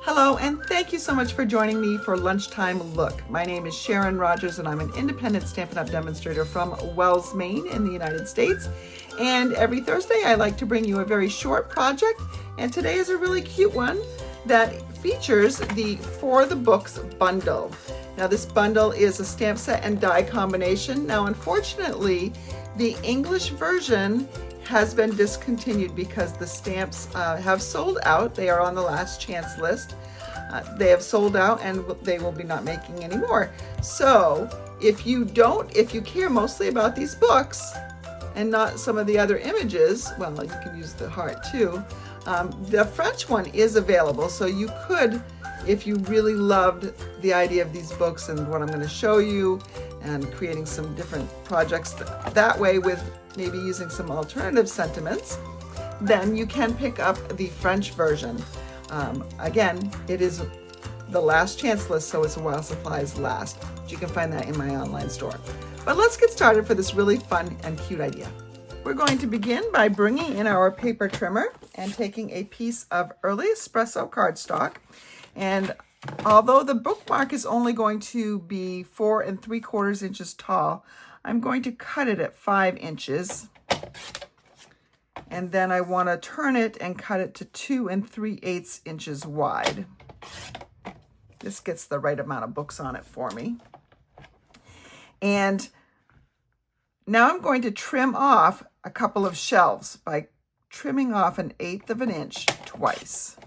Hello, and thank you so much for joining me for Lunchtime Look. My name is Sharon Rogers, and I'm an independent Stampin' Up! Demonstrator from Wells, Maine in the United States. And every Thursday, I like to bring you a very short project, and today is a really cute one that features the For the Books bundle. Now, this bundle is a stamp set and die combination. Now, unfortunately, the English version has been discontinued because the stamps have sold out. They are on the last chance list. They have sold out and they will be not making any more. So if you care mostly about these books and not some of the other images, well, you can use the heart too. The French one is available, so you could, if you really loved the idea of these books and what I'm going to show you, and creating some different projects that way with maybe using some alternative sentiments, then you can pick up the French version. Again, it is the last chance list, so it's while supplies last. But you can find that in my online store. But let's get started for this really fun and cute idea. We're going to begin by bringing in our paper trimmer and taking a piece of early espresso cardstock. And although the bookmark is only going to be 4 3/4 inches tall, I'm going to cut it at 5 inches. And then I want to turn it and cut it to 2 3/8 inches wide. This gets the right amount of books on it for me. And now I'm going to trim off a couple of shelves by trimming off 1/8 of an inch twice.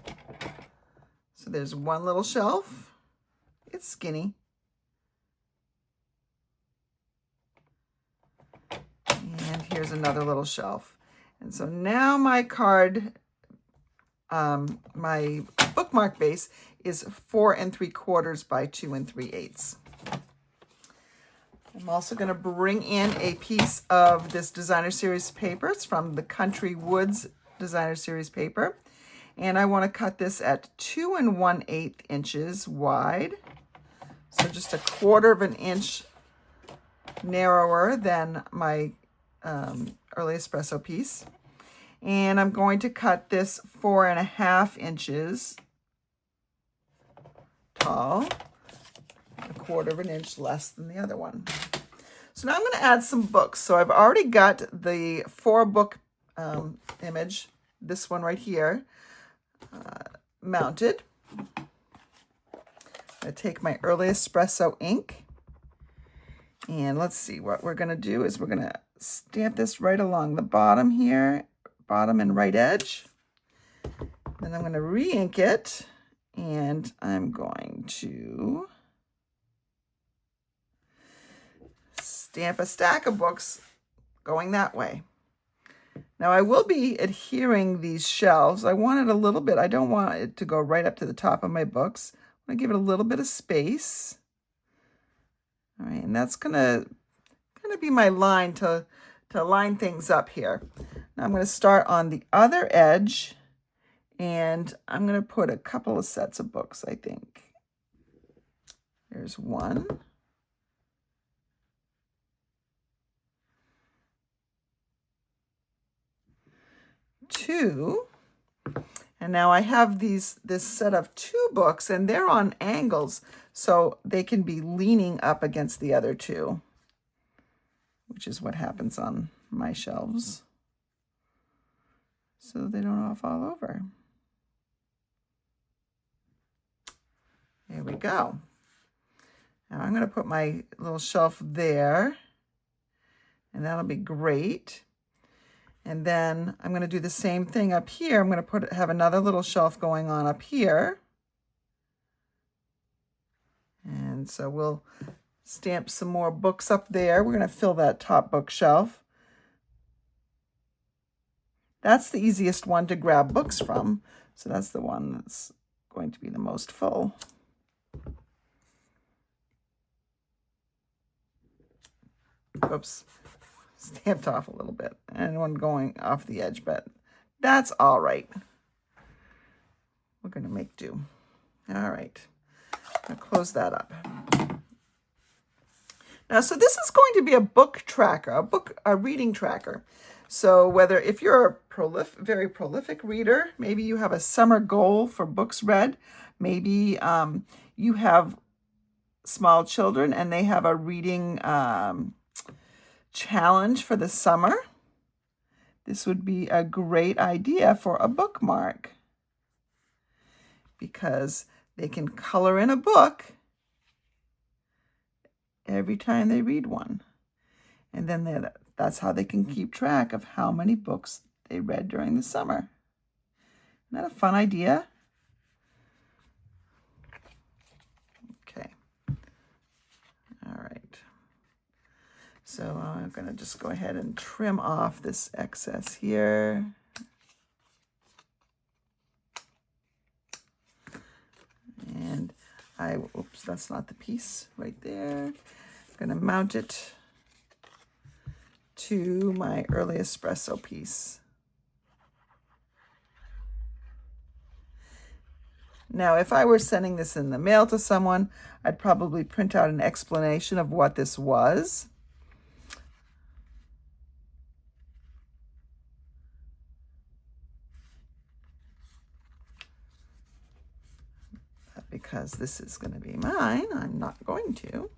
So there's one little shelf. It's skinny. And here's another little shelf. And so now my my bookmark base is 4 3/4 by 2 3/8. I'm also going to bring in a piece of this designer series paper. It's from the Country Woods designer series paper. And I want to cut this at 2 1/8 inches wide. So just 1/4 of an inch narrower than my early espresso piece. And I'm going to cut this 4 1/2 inches tall, 1/4 of an inch less than the other one. So now I'm going to add some books. So I've already got the 4-book image, this one right here, mounted. I take my early espresso ink, and let's see, what we're going to do is we're going to stamp this right along the bottom here, bottom and right edge. Then I'm going to re-ink it, and I'm going to stamp a stack of books going that way. Now I will be adhering these shelves. I want it a little bit, I don't want it to go right up to the top of my books. I'm going to give it a little bit of space. All right, and that's gonna be my line to line things up here. Now I'm going to start on the other edge, and I'm going to put a couple of sets of books, I think. There's one. Two. And now I have this set of 2 books, and they're on angles, so they can be leaning up against the other 2, which is what happens on my shelves, so they don't all fall over. There we go. Now I'm going to put my little shelf there, and that'll be great. And then I'm going to do the same thing up here. I'm going to have another little shelf going on up here. And so we'll stamp some more books up there. We're going to fill that top bookshelf. That's the easiest one to grab books from. So that's the one that's going to be the most full. Oops. Stamped off a little bit, and one going off the edge, but that's all right. We're going to make do. All right, I'll close that up. Now, so this is going to be a book tracker, a reading tracker. So whether if you're a very prolific reader, maybe you have a summer goal for books read, maybe you have small children and they have a reading challenge for the summer, this would be a great idea for a bookmark because they can color in a book every time they read one. And then that's how they can keep track of how many books they read during the summer. Isn't that a fun idea? Okay. All right. So I'm going to just go ahead and trim off this excess here. And oops, that's not the piece right there. I'm going to mount it to my early espresso piece. Now, if I were sending this in the mail to someone, I'd probably print out an explanation of what this was. But because this is going to be mine, I'm not going to.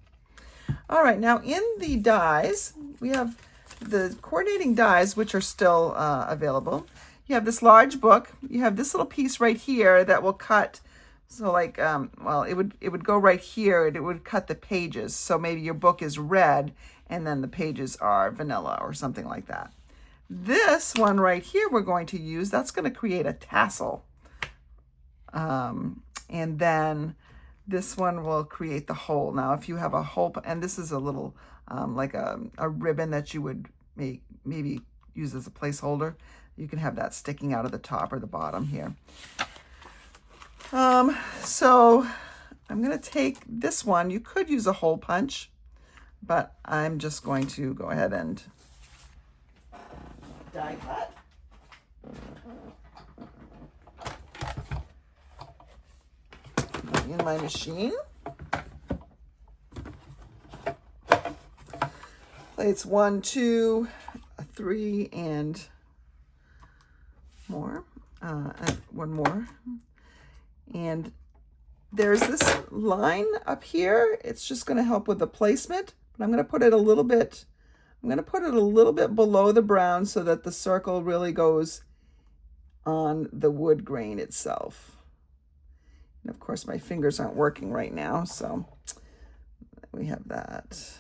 All right, now in the dies, we have the coordinating dies, which are still available. You have this large book. You have this little piece right here that will cut. So like, well, it would go right here and it would cut the pages. So maybe your book is red and then the pages are vanilla or something like that. This one right here we're going to use, that's going to create a tassel. And then this one will create the hole. Now, if you have a hole, and this is a little like a ribbon that you would maybe use as a placeholder, you can have that sticking out of the top or the bottom here. So I'm going to take this one. You could use a hole punch, but I'm just going to go ahead and die cut. In my machine. Plates 1, 2, 3, and more. One more. And there's this line up here. It's just going to help with the placement, but I'm going to put it a little bit. I'm going to put it a little bit below the brown so that the circle really goes on the wood grain itself. And of course, my fingers aren't working right now, so we have that.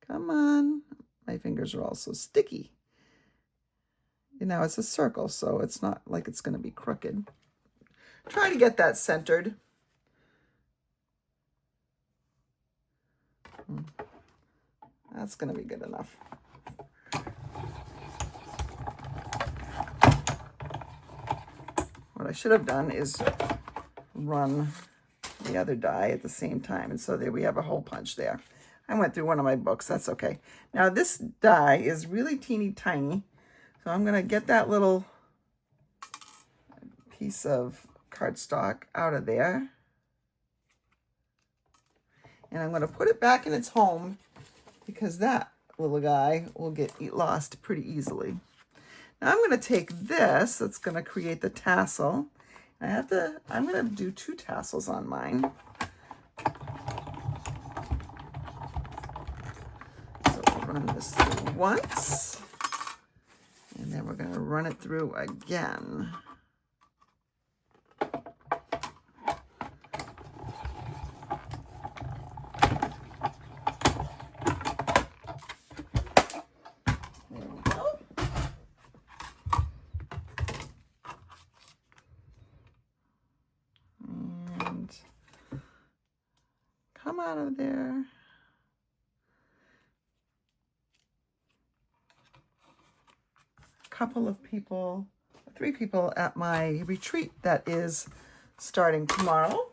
Come on. My fingers are also sticky. You know, it's a circle, so it's not like it's going to be crooked. Try to get that centered. That's going to be good enough. What I should have done is run the other die at the same time. And so there we have a hole punch there. I went through one of my books. That's okay. Now this die is really teeny tiny. So I'm going to get that little piece of cardstock out of there. And I'm going to put it back in its home because that little guy will get lost pretty easily. Now I'm going to take this, that's going to create the tassel. I'm going to do 2 tassels on mine. So we'll run this through once, and then we're going to run it through again. Come out of there. A couple of people, 3 people at my retreat that is starting tomorrow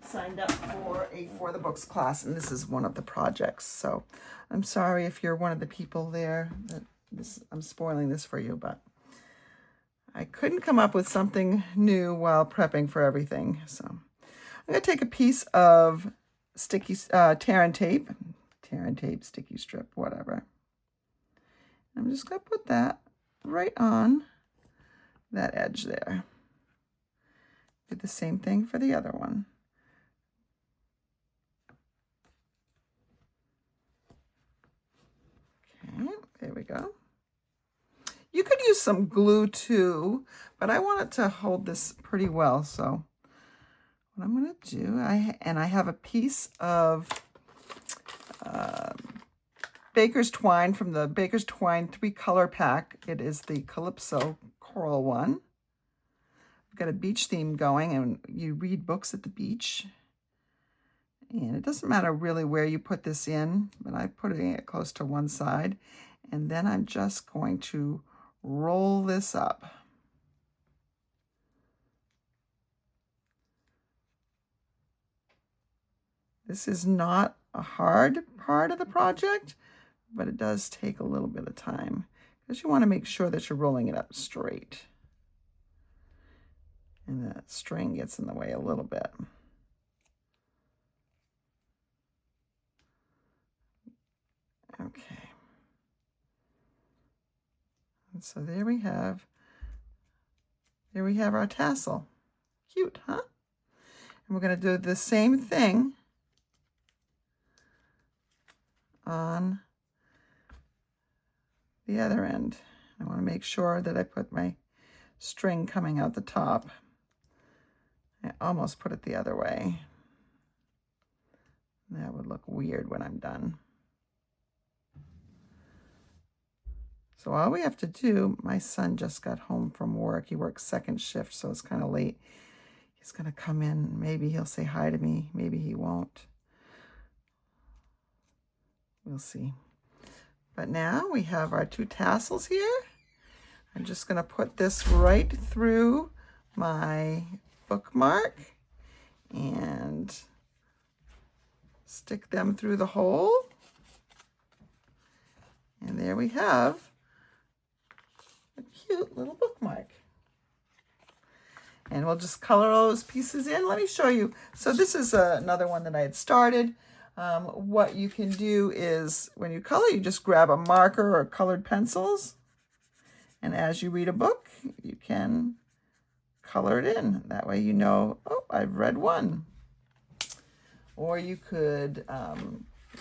signed up for a For the Books class, and this is one of the projects. So I'm sorry if you're one of the people there. I'm spoiling this for you, but I couldn't come up with something new while prepping for everything. So I'm going to take a piece of sticky tear and tape, sticky strip, whatever. I'm just going to put that right on that edge there. Do the same thing for the other one. Okay, there we go. You could use some glue too, but I want it to hold this pretty well. So what I'm going to do, I have a piece of Baker's Twine from the Baker's Twine 3-color pack. It is the Calypso Coral one. I've got a beach theme going, and you read books at the beach. And it doesn't matter really where you put this in, but I'm putting it close to one side. And then I'm just going to roll this up. This is not a hard part of the project, but it does take a little bit of time because you want to make sure that you're rolling it up straight. And that string gets in the way a little bit. Okay. And so there we have our tassel. Cute, huh? And we're going to do the same thing on the other end. I want to make sure that I put my string coming out the top. I almost put it the other way. That would look weird when I'm done. So all we have to do, my son just got home from work. He works second shift, so it's kind of late. He's going to come in. Maybe he'll say hi to me. Maybe he won't. We'll see. But now we have our 2 tassels here. I'm just going to put this right through my bookmark and stick them through the hole. And there we have a cute little bookmark. And we'll just color those pieces in. Let me show you. So this is another one that I had started. What you can do is when you color, you just grab a marker or colored pencils. And as you read a book, you can color it in. That way you know, oh, I've read one. Or you could,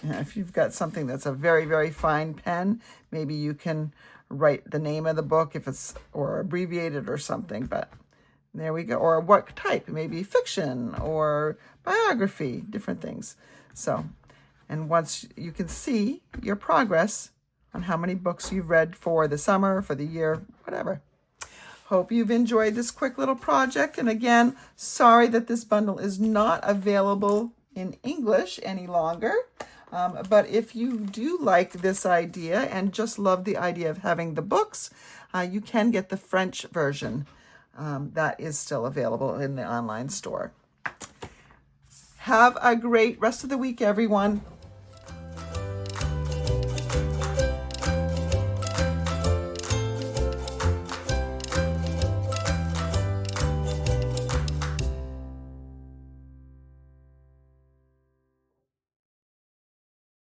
if you've got something that's a very, very fine pen, maybe you can write the name of the book if it's, or abbreviated or something, but there we go. Or what type, maybe fiction or biography, different things. So, and once you can see your progress on how many books you've read for the summer, for the year, whatever. Hope you've enjoyed this quick little project. And again, sorry that this bundle is not available in English any longer. But if you do like this idea and just love the idea of having the books, you can get the French version. That is still available in the online store. Have a great rest of the week, everyone.